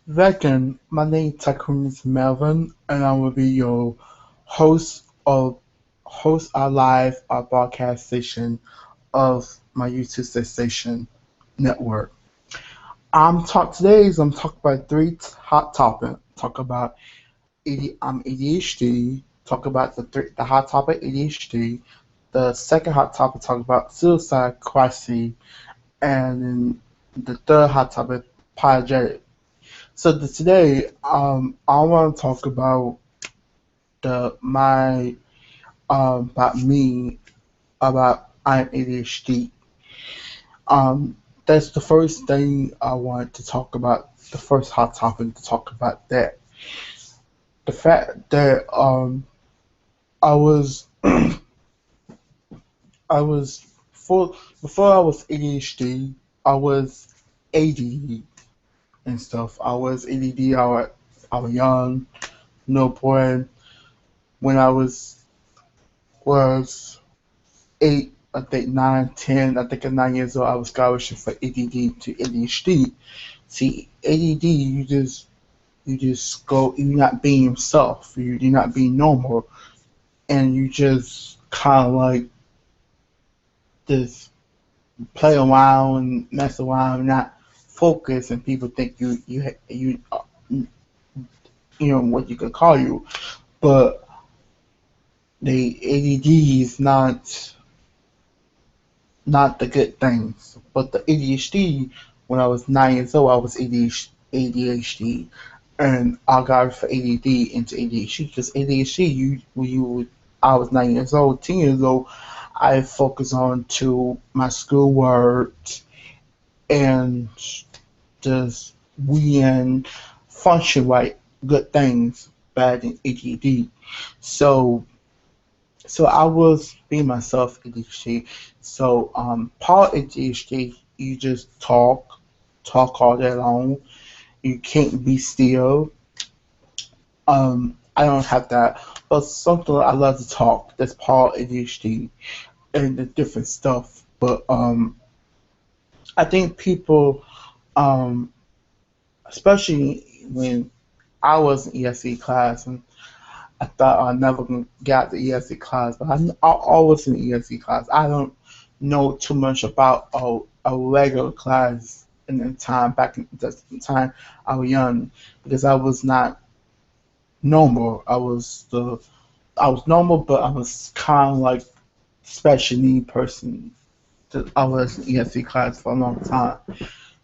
Welcome, my name is Melvin, and I will be your host of our live broadcast station of my YouTube station network. I'm talking about hot topics. Talk about ADHD. Talk about the hot topic ADHD. The second hot topic talk about suicide crisis, and then the third hot topic apologetic. So today, I want to talk about the my about me about I'm ADHD. That's the first thing I want to talk about. The first hot topic to talk about that the fact that I was I was before I was ADHD I was ADD and stuff. I was ADD. I was young, no point when I was 8, I think 9, 10, I think at 9 years old, I was scholarship for ADD to ADHD. See, ADD, you just go, you're not being yourself, you're not being normal, and you just kind of like just play around and mess around, and not focus, and people think you know what you could call you, but the ADD is not the good things. But the ADHD, when I was 9 years old, I was ADHD, and I got it for ADD into ADHD because ADHD, I was 9 years old, 10 years old, I focused on to my schoolwork and just we and function right, good things, bad in ADD. So so I was being myself ADHD. So part ADHD, you just talk all day long. You can't be still. I don't have that, but something I love to talk. That's part ADHD and the different stuff. But I think people, um, especially when I was in ESE class, and I thought I never gonna get the ESE class, but I always in the ESE class. I don't know too much about a regular class in the time back in the time I was young because I was not normal. I was normal, but I was kind of like special need person. I was in ESE class for a long time,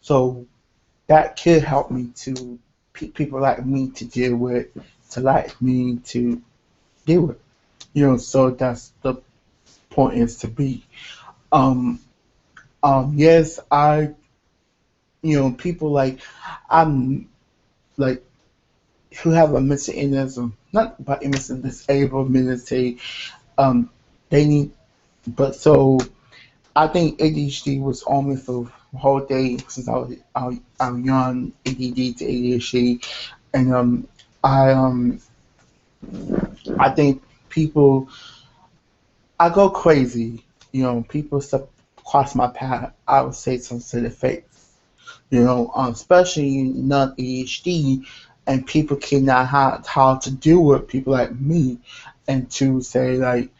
so that could help me to people like me to deal with, to like me to deal with. So that's the point is to be. Um, yes, people like I'm like who have a mental illness, not by illness, disabled mentally, um, they need, but so I think ADHD was on me for the whole day since I was young, ADD to ADHD, and I um, I think people I go crazy. People step across my path. I would say something to their face. Especially non ADHD, and people cannot how to deal with people like me, and to say like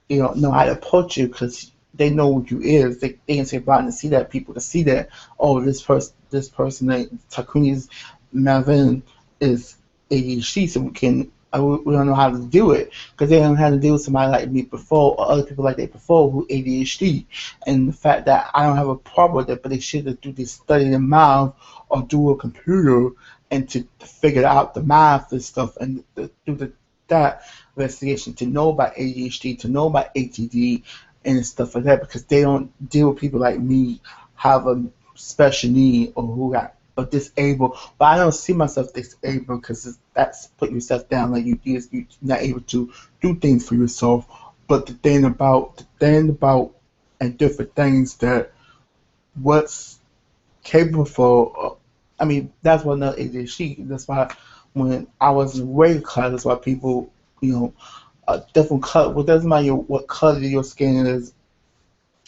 know how to approach you because they know what you is. They can say blind to see that people can see that. Oh, this person like Takuni's Melvin is ADHD, so we don't know how to do it because they don't know how to deal with somebody like me before or other people like they before who ADHD, and the fact that I don't have a problem with it, but they should have do this study the mouth or do a computer and to figure out the math and stuff and do that investigation to know about ADHD, to know about ATD and stuff like that because they don't deal with people like me have a special need or who got or disabled. But I don't see myself disabled because that's putting yourself down like you're not able to do things for yourself. But the thing about and different things that what's capable for. I mean, that's what another ADHD. That's why when I was in regular class, that's why people, you know, a different color. Well, doesn't matter what color your skin is.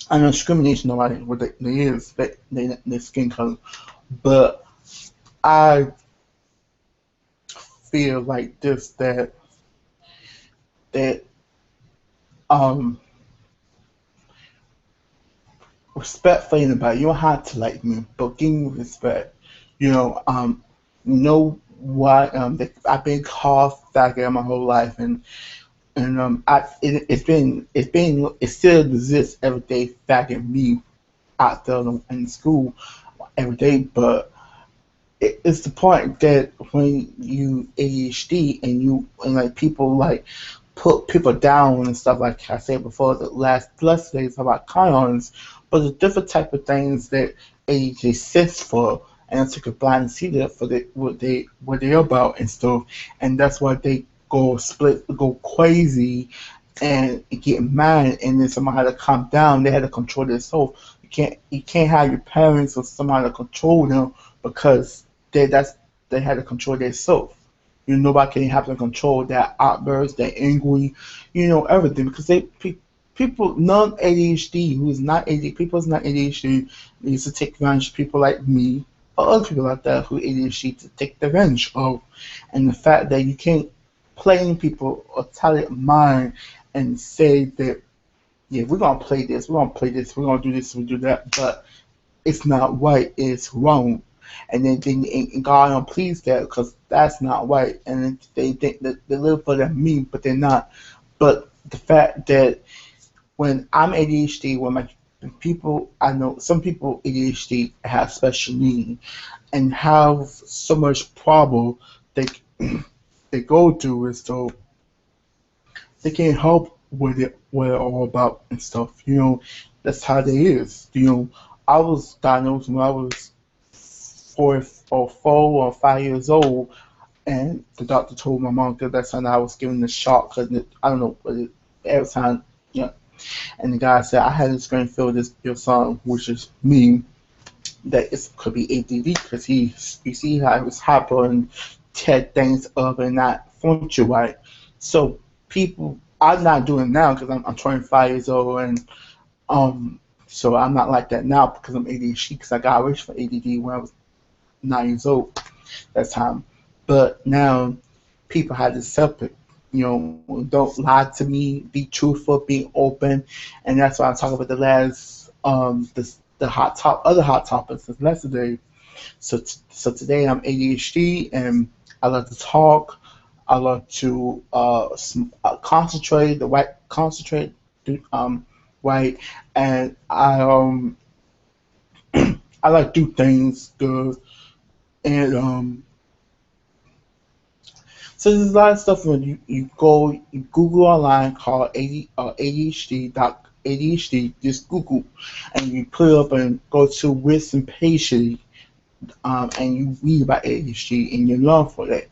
I know discrimination nobody what they is their skin color, but I feel like this, that um respect for anybody. You don't have to like me, but give me respect. You know, what I've been called faggot my whole life, and it still exists every day. Faggot me out there in school every day, but it's the point that when you ADHD and like people like put people down and stuff, like I said before, the last days about cons, but the different type of things that ADHD sits for, and I took a blind see that for what they're about and stuff, and that's why they go crazy and get mad, and then someone had to calm down. They had to control themselves. You can't have your parents or somebody to control them because that's they had to control themselves. Nobody can have to control that outburst, that angry, everything because people non ADHD who's not ADHD people who's not ADHD needs to take advantage of people like me or other people like that who ADHD to take advantage of, and the fact that you can't play in people or talent mind and say that yeah, we're gonna play this, we're gonna do this, we do that, but it's not right, it's wrong. And then and God don't please that because that's not right. And then they think that they live for them me, but they're not. But the fact that when I'm ADHD, when my people, I know some people ADHD have special needs and have so much problem they they go through, and so they can't help what it all about and stuff. That's how they is. I was diagnosed when I was 4 or 5 years old, and the doctor told my mom that that's when I was given the shot because I don't know, but every time, and the guy said I had this going to feel this your son, which is me, that it could be ADD because you see how he was hyper and tear things up and not function right. So people, I'm not doing it now because I'm 25 years old, and so I'm not like that now because I'm ADHD because I got rich for ADD when I was 9 years old that time. But now people have to separate. Don't lie to me. Be truthful. Be open, and that's why I talk about the last the other hot topics since yesterday. So today I'm ADHD and I love to talk. I love to concentrate. The right concentrate. Right, and I like do things good and so there's a lot of stuff when you Google online called ADHD, just Google, and you put it up and go to wisdom patient, and you read about ADHD and you learn for that.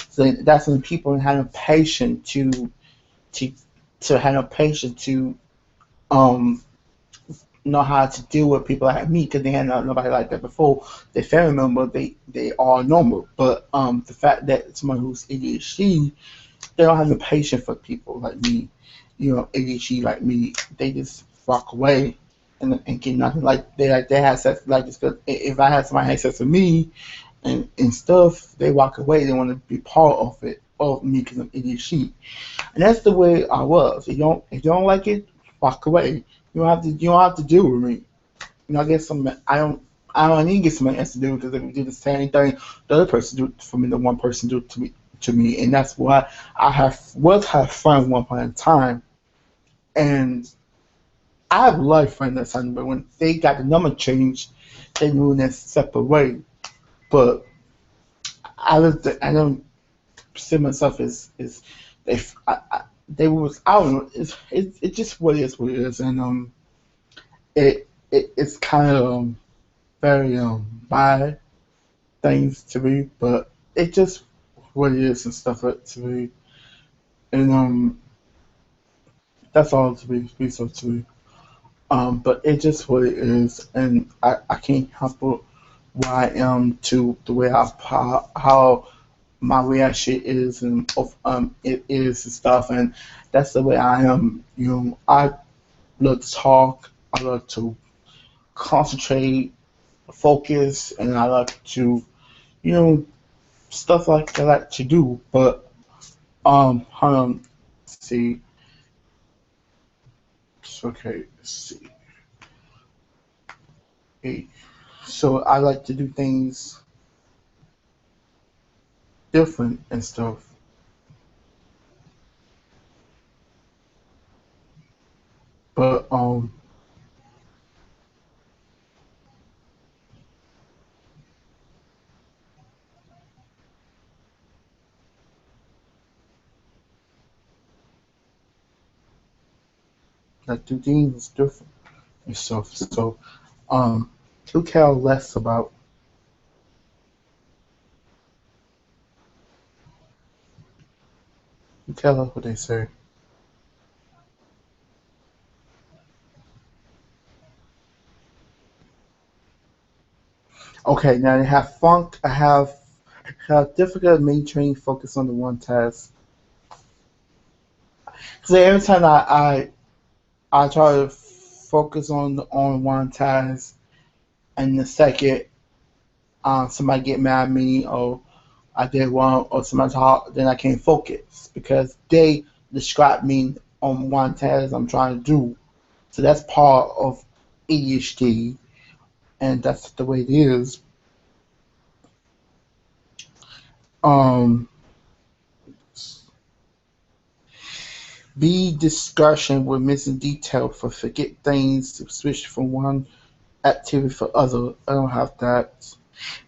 So that's when people have a patience to have a patience to um know how to deal with people like me because they had nobody like that before. Their family member, they are normal, but the fact that someone who's ADHD, they don't have the patience for people like me, ADHD like me. They just walk away and get nothing. Like they have sex like this. Cause if I had somebody have sex with me and stuff, they walk away. They want to be part of me because I'm ADHD, and that's the way I was. If you don't like it, walk away. You don't have to deal with me. I guess I don't need to get somebody else to do it because if you do the same thing the other person do for me, the one person do it to me, and that's why I have fun one point in time, and I have a lot of friends that time, but when they got the number changed, they moved in a separate way. But I don't see myself as if they was I don't know. It's just what it is, and it's kind of very bad things to me, but it just what it is and stuff like to me, and that's all to be so to me. But it's just what it is, and I can't help it why I am to the way how my reaction is and of it is and stuff, and that's the way I am. I love to talk. I love to concentrate, focus, and I love to you know stuff like I like to do, but hold on, let's see, okay, let's see, hey. So I like to do things different and stuff, but like do things different and stuff. So um, who care less about who care less what they say. Okay, now I have funk. I have difficult maintaining focus on the one task. Because every time I try to focus on one task, and the second somebody get mad at me or I did wrong or somebody talk, then I can't focus because they distract me on one task I'm trying to do. So that's part of ADHD, and that's the way it is. Um, be discussion with missing detail for forget things to switch from one activity for other. I don't have that.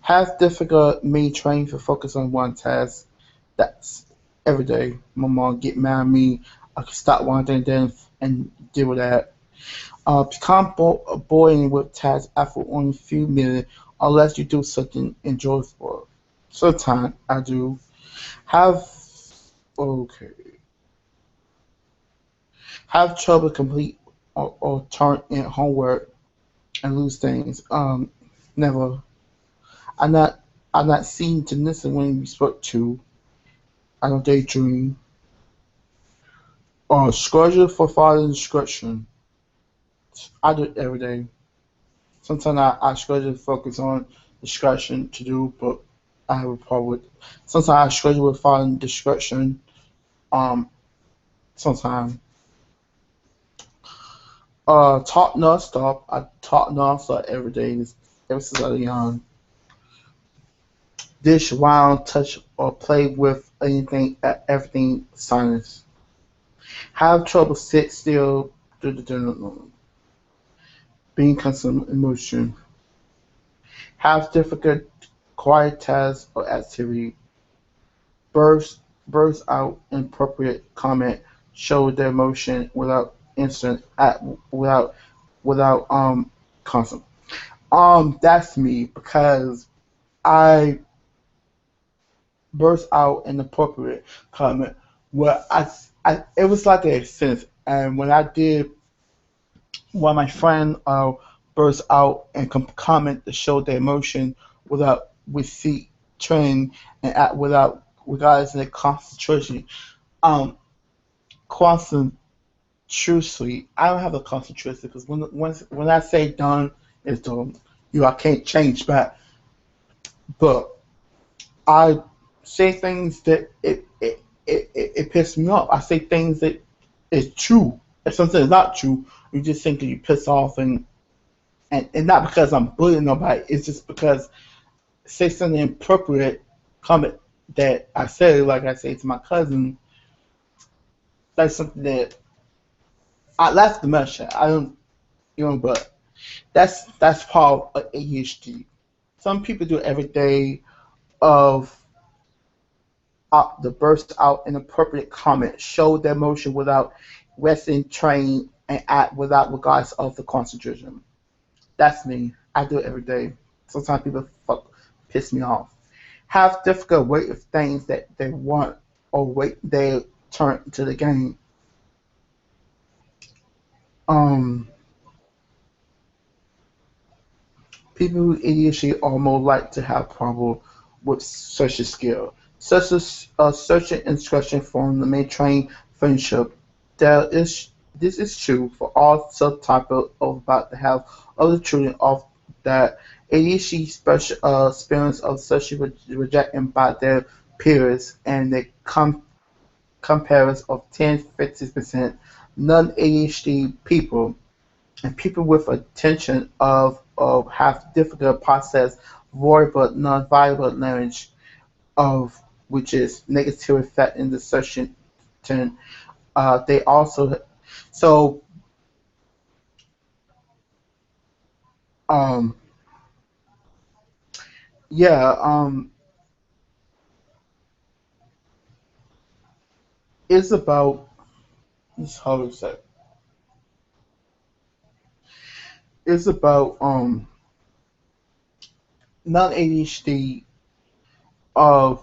Have difficult maintaining for focus on one task. That's every day. My mom get mad at me. I can stop one thing then and deal with that. Become boring with tasks after only a few minutes unless you do something enjoyable. Sometimes I do. Have okay. Have trouble complete or turn in homework and lose things. Never. I'm not. I'm not seen to listen when you spoke to. I don't daydream. Schedule for following instruction. I do it every day. Sometimes I schedule to focus on discussion to do, but I have a problem with. Sometimes I schedule with following discussion. Um, sometimes. Talk nonstop. I talk nonstop every day. Ever since I was young. Dish around, touch, or play with anything, everything silence. Have trouble sit still, being constant emotion. Have difficult quiet tasks or activity. Burst burst out inappropriate comment. Show their emotion without instant at without constant. That's me because I burst out inappropriate comment where it was like a sentence, and when I did, when my friend burst out and comment to show their emotion without receipt training and without regardless of their concentration, um, concentration. I don't have a concentration because when I say done, it's done. I can't change back, but I say things that it pisses me off. I say things that is true. If something is not true, you just think that you piss off and not because I'm bullying nobody. It's just because say something inappropriate comment that I say, like I say to my cousin, that's something that that's the message. I don't, but that's part of ADHD. Some people do it every day of the burst out inappropriate comment, show their emotion without resting, train, and act without regards of the concentration. That's me. I do it every day. Sometimes people piss me off. Have difficult wait with things that they want or wait they turn to the game. Um, People who ADHD are more like to have problem with social skill, such as searching instruction from the main train friendship. This is true for all subtype of about to have other children of that ADHD special experience of social rejection by their peers, and they compares of 10-50% non-ADHD people, and people with attention of have difficult process verbal non-verbal language of which is negative effect in the session. They also so um yeah it's about it's how to say it's about non ADHD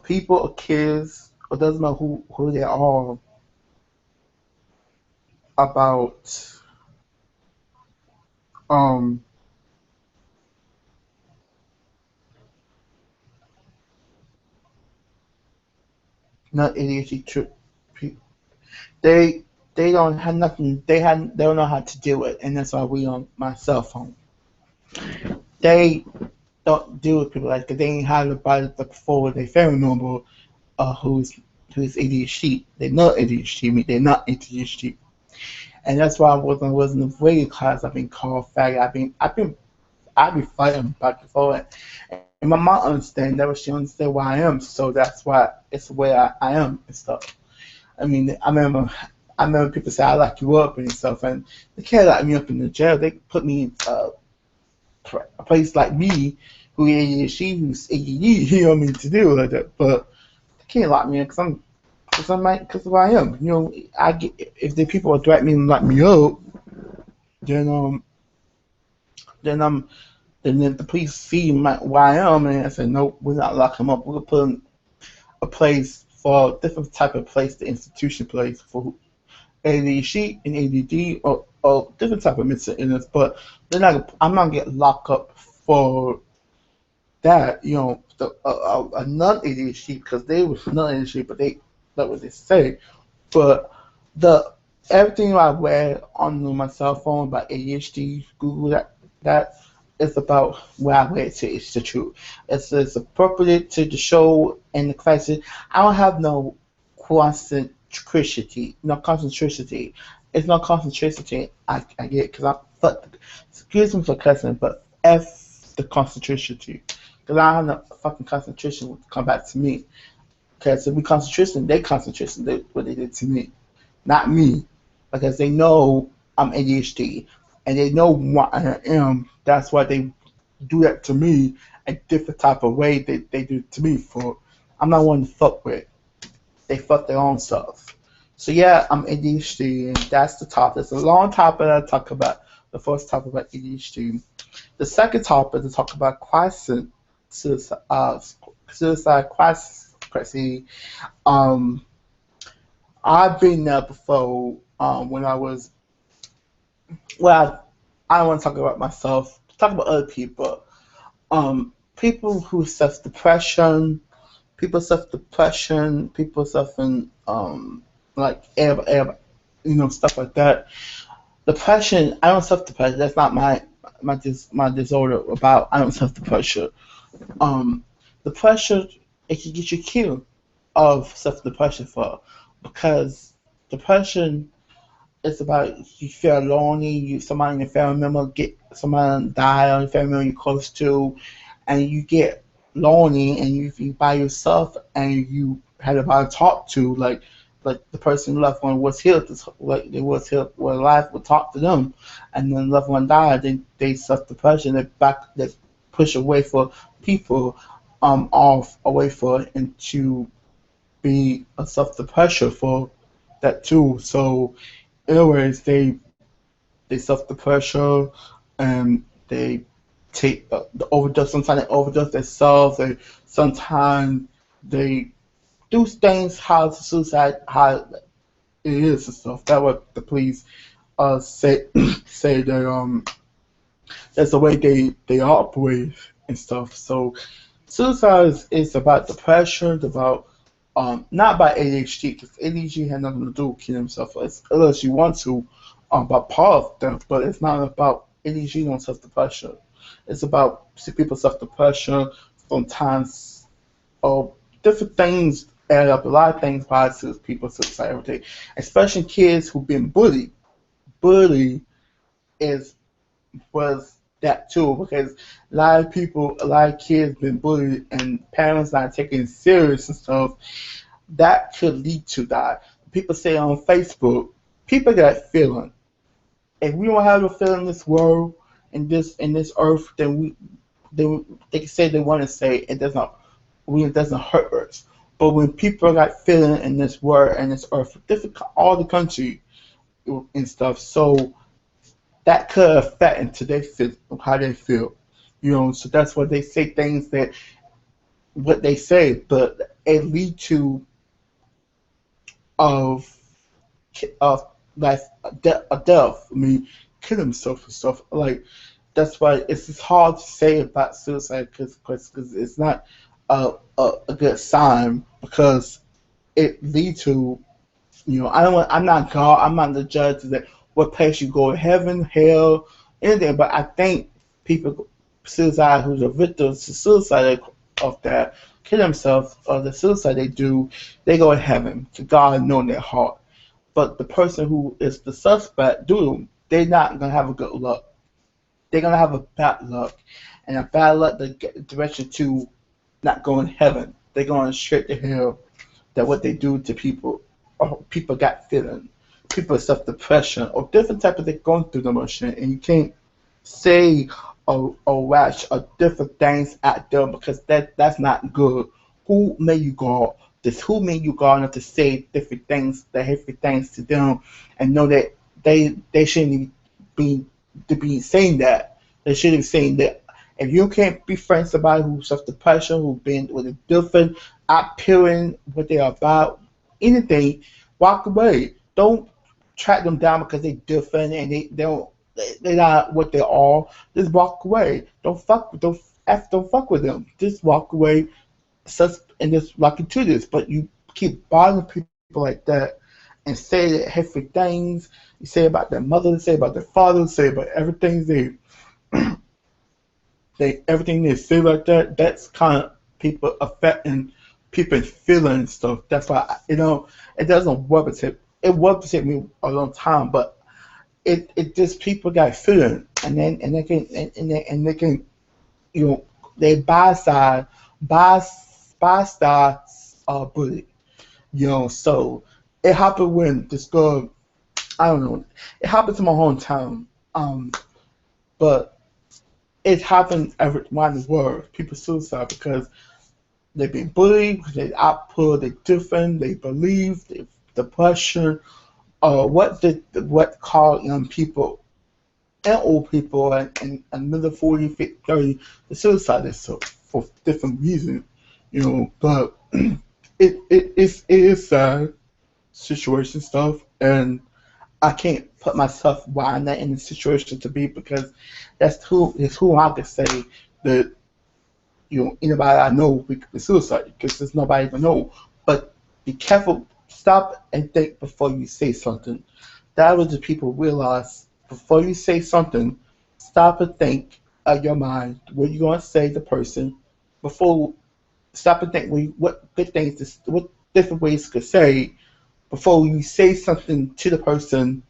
people or kids or doesn't know who they are about um non ADHD they they don't have nothing they don't know how to do it, and that's why we on my cell phone. They don't deal with people like that. They ain't had about it before they very normal who's ADHD. They know ADHD, they're not ADHD. And that's why I wasn't afraid class. I've been called faggot. I've been fighting back and forth. And my mom understands that, but she understands why I am. So that's why it's the way I am and stuff. I mean, I remember people say I lock you up and stuff, and they can't lock me up in the jail. They put me in a place like me, who ADHD, who's ADD, you know what I mean, to do like that. But they can't lock me in because of who I am. You know, I get if the people threaten me and lock me up, then then then the police see where I am and I say nope, we're not locking him up. We're gonna put him a place for a different type of place, the institution place for ADHD and ADD or different type of mental illness. But they're not. I'm not gonna get locked up for that. You know, a non ADHD because they was non ADHD, but that's what they say. But the everything I read on my cell phone about ADHD, Google that is about where I read to. It's the truth. It's appropriate to the show and the question. I don't have no concentricity, no concentration. It's no concentration. I get because I fuck. Excuse me for cussing, but f the concentration because I don't have no fucking concentration to come back to me. Because if we concentration, they concentration. What they did to me, not me, because they know I'm ADHD and they know what I am. That's why they do that to me a different type of way they do it to me. For I'm not one to fuck with. They fuck their own self. So yeah, I'm ADHD, and that's the topic. It's a long topic that I talk about. The first topic about ADHD. The second topic is to talk about crisis, suicide crisis. Um, I've been there before when I was, well, I don't want to talk about myself, talk about other people. People who suffer depression, people suffering, like, stuff like that. Depression, I don't suffer depression. That's not my disorder about, I don't suffer depression. Um, Depression, it can get you killed of self-depression for because depression is about you feel lonely, somebody in your family member get somebody die or your family member you're close to, and you get lonely and you by yourself and you had nobody to talk to like the person loved one was here like they was here were alive would talk to them, and then loved one died they self depression they push away for people off away for and to be a self depression for that too. So anyways, they self the pressure and they take the overdose. Sometimes they overdose themselves. Sometimes they do things how to suicide how it is and stuff. That what the police say say that that's the way they operate and stuff. So suicide is about depression, it's about not about ADHD because ADHD has nothing to do with killing himself unless you want to, but part of them. But it's not about ADHD on self depression. It's about people self-depression, sometimes, different things add up. A lot of things why people suicide every day, especially kids who've been bullied. Bully is was that too because a lot of kids been bullied and parents not taking it serious and stuff. That could lead to that. People say on Facebook, people got feeling. If we don't have a feeling in this world, in this earth, then they can say they want to say it doesn't hurt us. But when people got feeling in this world and this earth, different all the country and stuff, so that could affect into their how they feel. So that's why they say things that what they say, but it lead to of of like a death. I mean, kill himself and stuff. Like that's why it's just hard to say about suicide because it's not a good sign because it lead to I don't want, I'm not God, I'm not the judge that what place you go, heaven, hell, anything. But I think people suicide who's a victim to suicide of that kill themselves or the suicide they do, they go to heaven to God knowing their heart. But the person who is the suspect, they're not gonna have a good luck. They're gonna have a bad luck, and a bad luck the direction to not going to heaven. They're going straight to hell. That what they do to people, or people got feeling, people self depression, or different type of thing going through the emotion, and you can't say or watch or different things at them because that's not good. Who made you God? This who made you God enough to say different things, the hateful things to them, and know that they shouldn't be to be saying that. They shouldn't be saying that. If you can't be friends with somebody who's self depression, who's been with a different appearing what they're about, anything, walk away. Don't track them down because they're different and they're not what they are. Just walk away. Don't fuck with them. Just walk away and just walk into this. But you keep bothering people like that and say that hateful things. You say about their mother, say about their father, say about everything everything they say like that. That's kind of people affecting people's feelings stuff. That's why it doesn't represent. It represent me a long time, but it just people got feeling, and they can they buy side bully. So it happened when this girl, I don't know, it happened to my hometown. But it happens around the world. People suicide because they've been bullied, they output, they different, they believe, they depression, what call young people and old people and middle 40, 50, 30 the suicide is so for different reasons, but it is sad situation stuff, and I can't put myself why I'm not in the situation to be because that's who I could say that anybody I know we could be suicide because there's nobody to know. But be careful, stop and think before you say something. That was the people realize before you say something, stop and think of your mind what you're gonna say to the person before stop and think what good things what different ways you could say before you say something to the person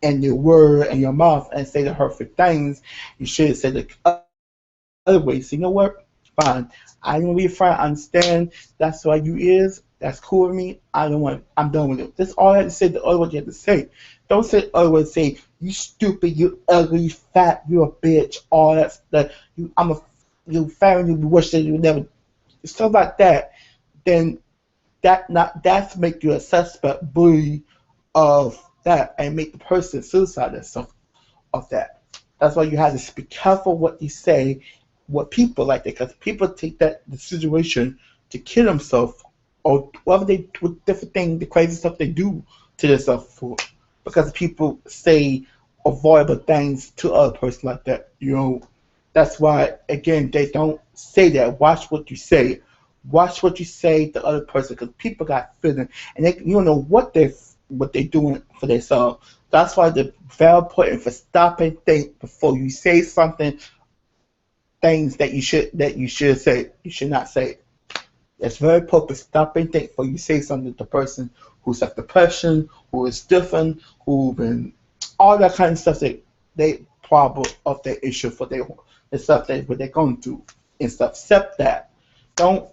and your word and your mouth and say the hurtful things. You should say the other ways. So you know what? Fine. I don't want to be a friend. I understand that's why you is. That's cool with me. I'm done with it. That's all I have to say. The other what you have to say. Don't say the other words. Say you stupid, you ugly, you fat, you a bitch. All that stuff. You fat and you wish that you never. Stuff like that. Then that's make you a suspect bully of that and make the person suicide and stuff of that. That's why you have to be careful what you say, what people like that, because people take the situation to kill themselves or whatever they with different things, the crazy stuff they do to themselves for, because people say avoidable things to other person like that. That's why again they don't say that. Watch what you say. Watch what you say to other person because people got feeling and you don't know what they're doing for themselves. That's why the very important for stop and think before you say something things that you should say, you should not say. It's very important to stop and think before you say something to the person who's have depression, who is different, who been all that kind of stuff that they problem of their issue for their the stuff that what they're going through and stuff. Accept that. Don't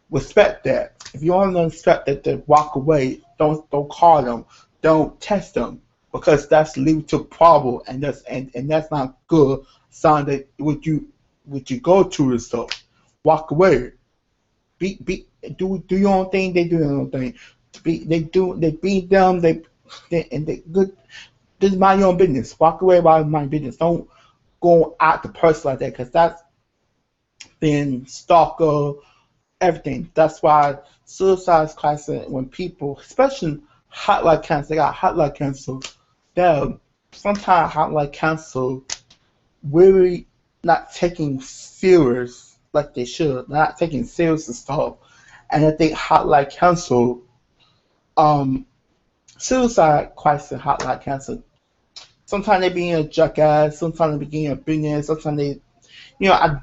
respect that. If you want to respect that, then walk away. Don't call them. Don't test them because that's lead to problem and that's not good. Sign that would you go through and stuff. Walk away. Do your own thing. They do their own thing. They beat them. They good. This is mind your own business. Walk away about my business. Don't go at the person like that because that's been stalker everything. That's why suicide crisis when people, especially hotline cancer, they got hotline cancer. They're sometimes hotline cancer really not taking serious like they should, not taking serious and stuff. And I think hotline cancer, suicide crisis, hotline cancer. Sometimes they being a jackass, sometimes they being a business, sometimes they,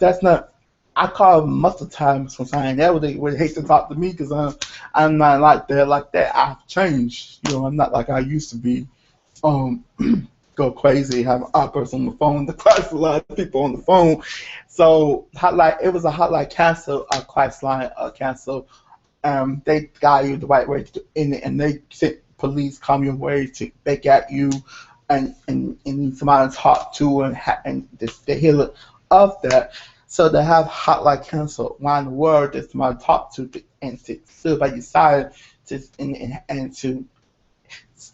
that's not. I call them most of the time sometimes. That would hate to talk to me because I'm not like that. Like that, I've changed. I'm not like I used to be. Um, go crazy, have outbursts on the phone. The Christ a lot of people on the phone. So hotline, it was a hotline cancel, a Christ line cancel. They guide you the right way to in it, and they sent police come your way to back at you, and somebody to talk to and the healer of that. So they have hotline cancel around the world that somebody to talk to and to sit by your side and to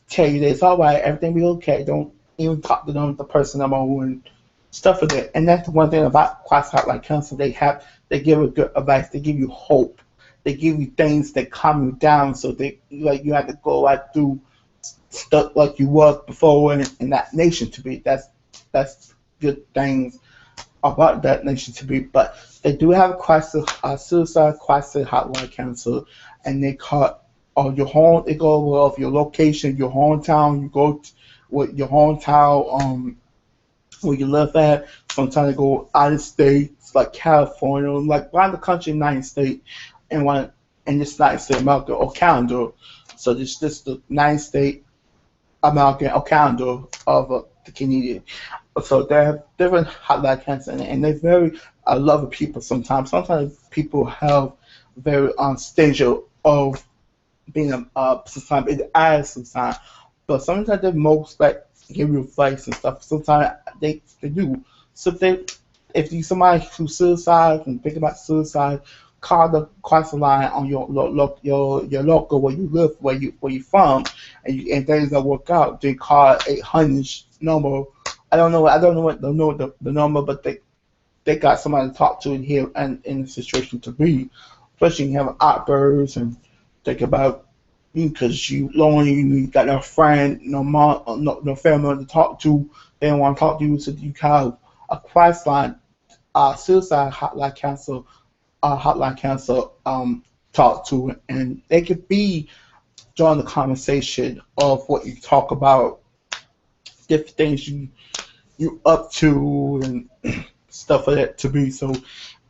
tell you that it's all right, everything be okay. Don't even talk to them, the person I'm on, and stuff like that. And that's the one thing about Christ Hotline Council. They give you good advice. They give you hope. They give you things that calm you down, so they like you have to go right through stuff like you was before in that nation to be. That's good things about that nation to be. But they do have a crisis, a suicide crisis hotline council, and they call your home. They go of your location, your hometown. You go with your hometown, where you live at. Sometimes they go out of state, like California, like around the country, United States, and one in this United States America or calendar. So this the United States American or calendar of the Canadian. So they have different hotline cancer, and they're very loving people. Sometimes people have very stage of being sometimes in the eyes sometimes, but sometimes they most like give you advice and stuff. Sometimes they do. So if you somebody who's suicide and think about suicide, call the crisis line on your local where you live, where you from, and things don't work out. Then call 800 number. I don't know what the number, but they got somebody to talk to in here and in the situation to be. Especially you have outbursts and think about you because you lonely, you got no friend, no mom, no family to talk to. They don't want to talk to you, so you have a crisis line, suicide hotline council talk to, and they could be during the conversation of what you talk about, different things you up to and stuff like that to be. So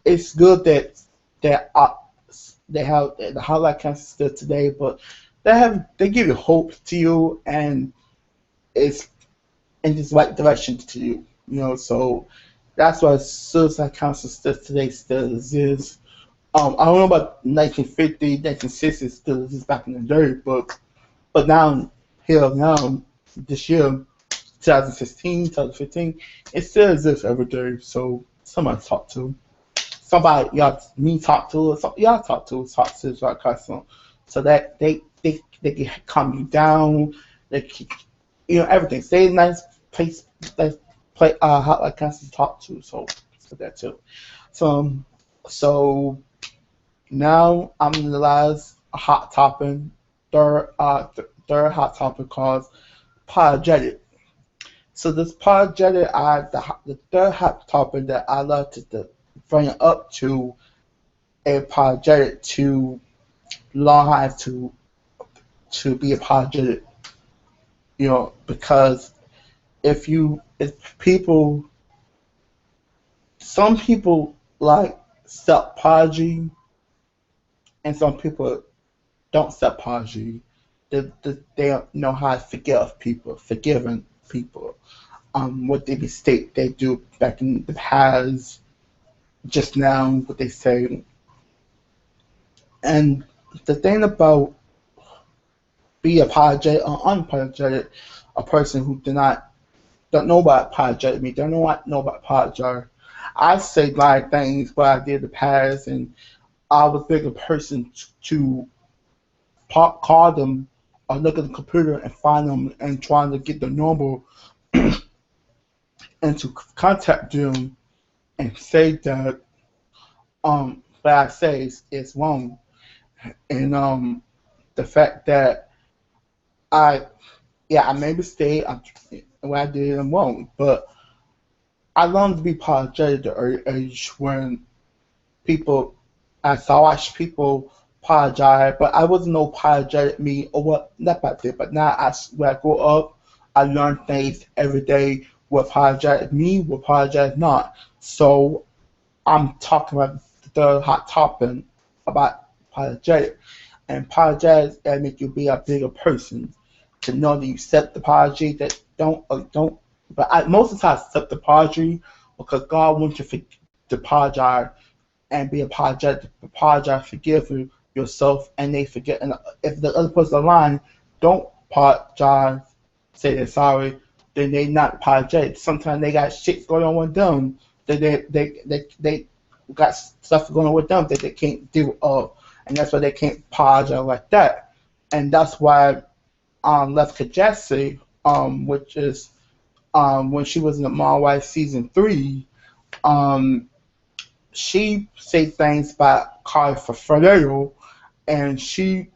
it's good that they have the hotline council still today, but they give you hope to you, and it's in this right direction to you. So that's why suicide council still exists. I don't know about 1950, 1960 still exists back in the day, but now this year, 2016, 2015, it still exists every day. So somebody talk to, somebody y'all talk to suicide council, so that they can calm you down. They keep, everything. Stay in a nice place. Play hotline council to talk to. So that too. So now I'm in the last hot topic, third hot topic called apologetic. So this apologetic, the third hot topic that I love to bring up to apologetic to learn how to be apologetic. Because if people some people like self apology, and some people don't self apology. They don't know how to forgive people, forgiving people. What they mistake they do back in the past, just now, what they say. And the thing about be apologetic or unapologetic, a person who don't know about apologetic me, don't know about apologize. I say a lot of things what I did in the past, and I was a bigger person to call them or look at the computer and find them and trying to get the number and to contact them and say that what I say is wrong. And the fact that I I made a mistake, what I did I'm wrong, but I learned to be apologetic at the early age when people I saw watch people apologize, but I wasn't no apologetic me or what not about that. But now when I grow up, I learn things every day. What apologetic me, what apologetic not. So I'm talking about the hot topic about apologetic. And apologize and make you be a bigger person. To know that you accept the apology that don't. But most of the time I accept the apology because God wants you to apologize and be apologetic, forgive yourself, and they forget. And if the other person online don't apologize, say they're sorry, then they not apologetic. Sometimes they got shit going on with them. They got stuff going on with them that they can't deal with, and that's why they can't apologize like that. And that's why Lefka Jesse, which is when she was in My Wife season 3, um, she said things about Carly Ferrero, and she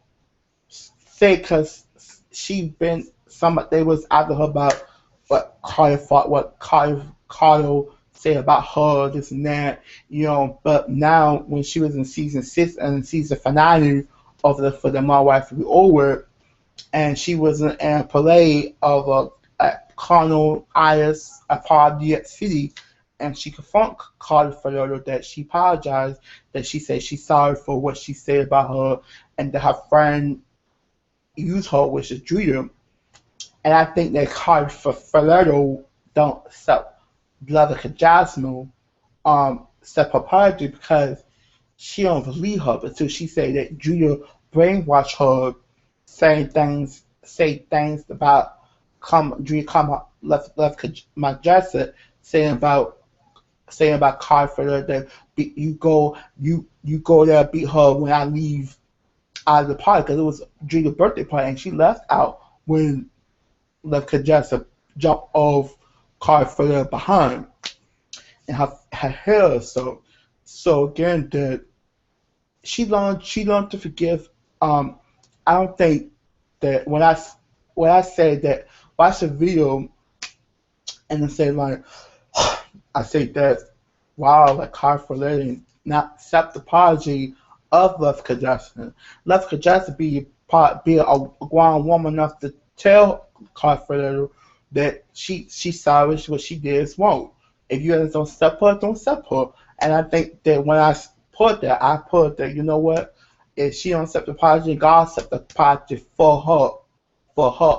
said because she been some they was after her about what Carly thought, what Carly said about her, this and that, But now when she was in season 6 and season finale of the for the My Wife We Over, and she was in a play of a Colonel Iris Apologetic City, and she confronted Carly Ferrero that she apologized, that she said she's sorry for what she said about her, and that her friend used her, which is Julia. And I think that Carly Ferrero don't accept Bloodhound Jasmine accept her apology because she don't believe her until she said that Julia brainwashed her, say things about Julia left my dresser, saying about Carly Ferrero that you go there and beat her when I leave out of the party because it was Julia's birthday party and she left out when Left Jessup jumped off Carly Ferrero behind and her hair. So again, that she learned to forgive. I don't think that when I say that watch a video and then say like I say that wow, like Carly Ferrero not accept the apology of Left Congestion. Left Congestion be a grown woman enough to tell Carly Ferrero that she's sorry, what she did is wrong. If you guys don't step her, don't step her. And I think that when I put that, you know what? If she don't accept the apology, God accept the apology for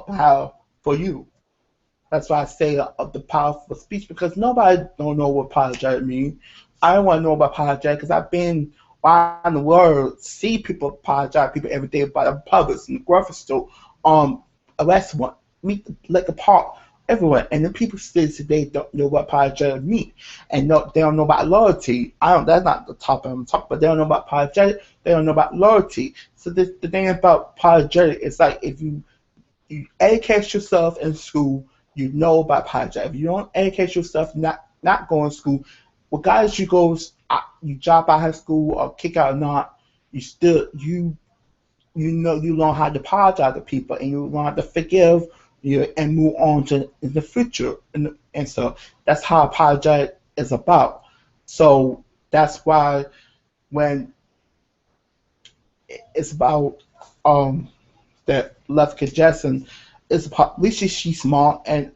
power, for you. That's why I say of the powerful speech because nobody don't know what apologetic means. I don't want to know about apologetic because I've been around the world, see people apologize, people every day about a Publix, in the grocery store, a restaurant, meet like a park, everywhere, and the people still today don't know what apologetic means, and they don't know about loyalty. That's not the topic I'm talking about. They don't know about apologetic. They don't know about loyalty. So the thing about apologetic is like if you educate yourself in school, you know about apologetic. If you don't educate yourself, not going to school, regardless you drop out of high school or kick out or not, you learn how to apologize to people and you learn how to forgive and move on to in the future. And so that's how apologetic is about. So that's why when it's about that left congestion, it's about at least she's smart and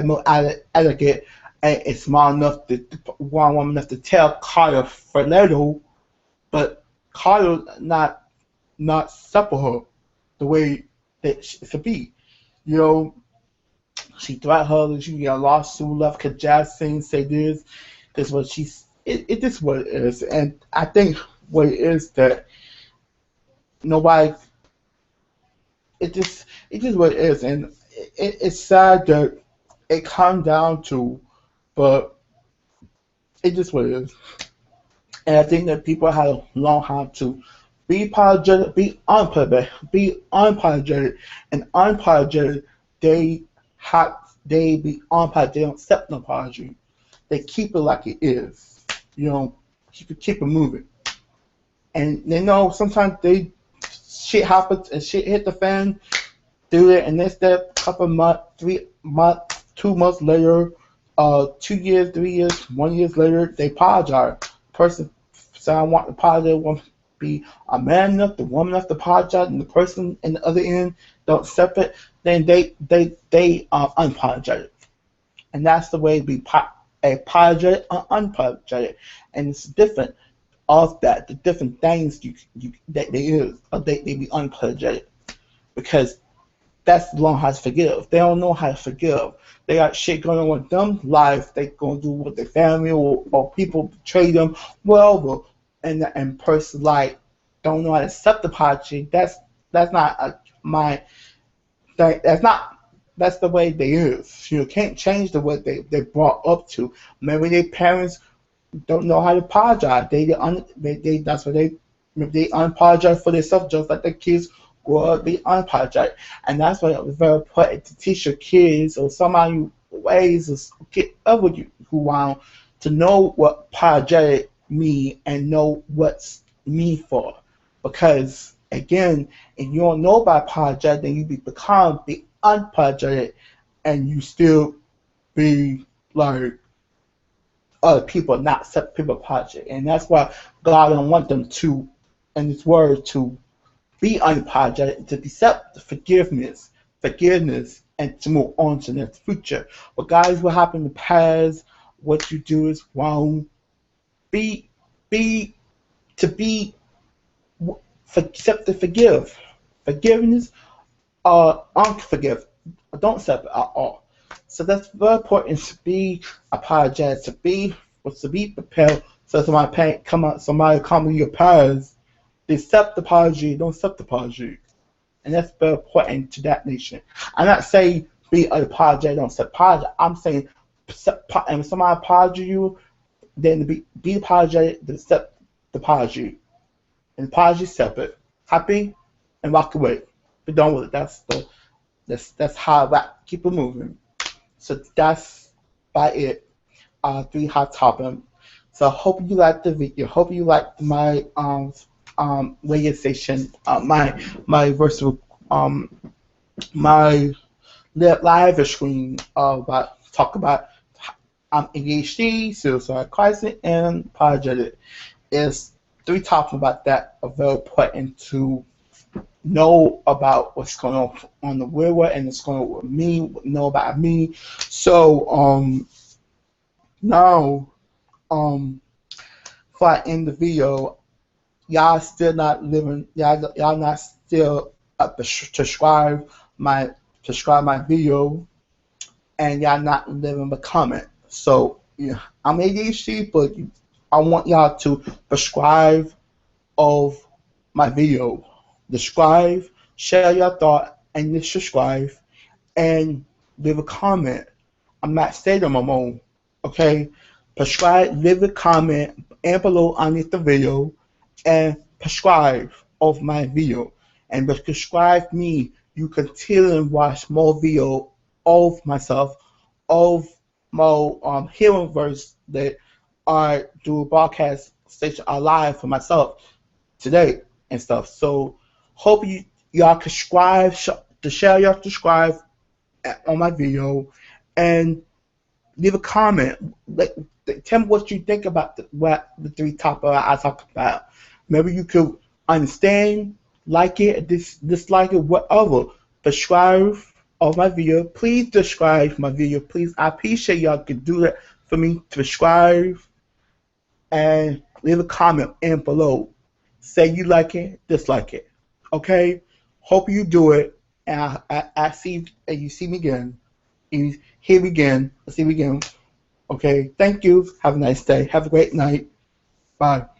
more elegant and it's small enough to warm enough to tell Kyle for little, but Kyle not support her the way that she should be. You know, she threatened her that she get a lawsuit left because Jackson say this what she's it is what it is, and I think what it is that nobody it is what it is, and it's sad that it comes down to, but it is what it is. And I think that people have to learn how to be apologetic, be unapologetic, and unapologetic. They have they be unapologetic. They don't accept an apology. They keep it like it is. You know, keep it moving. And they know sometimes they shit happens and shit hit the fan. Do it, and then step couple months, 3 months, 2 months later, 2 years, 3 years, 1 year later, they apologize. Person say I want to apologize, want to be a man enough, the woman enough to apologize, and the person in the other end don't accept it, then they unapologetic. And that's the way to be apologetic or unapologetic. And it's different of that, the different things that they is, or they be unapologetic. Because that's learn how to forgive. They don't know how to forgive. They got shit going on with them life. They gonna do with their family or people betray them. Well, and person like don't know how to accept the apology. That's not my thing. That's the way they is. You can't change the way they brought up to. Maybe their parents don't know how to apologize. They that's what they unapologize for themselves, just like the kids grow up be unapologetic. And that's why it was very important to teach your kids or somebody ways or get up with you who want to know what apologetic mean and know what's mean for. Because again, if you don't know about apologetic, then you become the unapologetic, and you still be like other people not accept people apologetic. And that's why God don't want them to, in His Word, to be unapologetic, to accept the forgiveness, and to move on to the future. Regardless what happened in the past, what you do is wrong. Accept to forgive. Forgiveness or unforgive. Don't accept it at all. So that's very important to be apologetic, to be prepared. So somebody come in your past, they accept the apology, don't accept the apology. And that's very important to that nation. I'm not saying be apologetic, don't accept apology. I'm saying if somebody apologize you, then be apologetic, to accept the apology. And apology separate. Happy and walk away. Be done with it. That's how I keep it moving. So that's by it. 3 hot topics. So I hope you liked the video. Hope you liked my radio station, my virtual my live stream about talk about ADHD, suicide crisis, and apologetic. It's 3 topics about that are very important to know about what's going on the world and what's going on with me, know about me. So now before I end the video, y'all still not living, y'all not still subscribe my video, and y'all not living the comment. So yeah, I'm ADHD, but I want y'all to subscribe of my video. Subscribe, share your thought, and subscribe, and leave a comment. I'm not saying them alone, okay? Subscribe, leave a comment and below underneath the video, and subscribe of my video. And by subscribe me, you continue to watch more video of myself, of my hearing verse that I do a broadcast station live for myself today and stuff. So hope y'all subscribe, to share your subscribe on my video, and leave a comment. Tell me what you think about the 3 topics I talked about. Maybe you could understand, like it, dislike it, whatever. Subscribe of my video. Please subscribe my video. Please, I appreciate y'all could do that for me to subscribe and leave a comment in below. Say you like it, dislike it. Okay? Hope you do it. And I see, and you see me again. You hear me again. I see me again. Okay? Thank you. Have a nice day. Have a great night. Bye.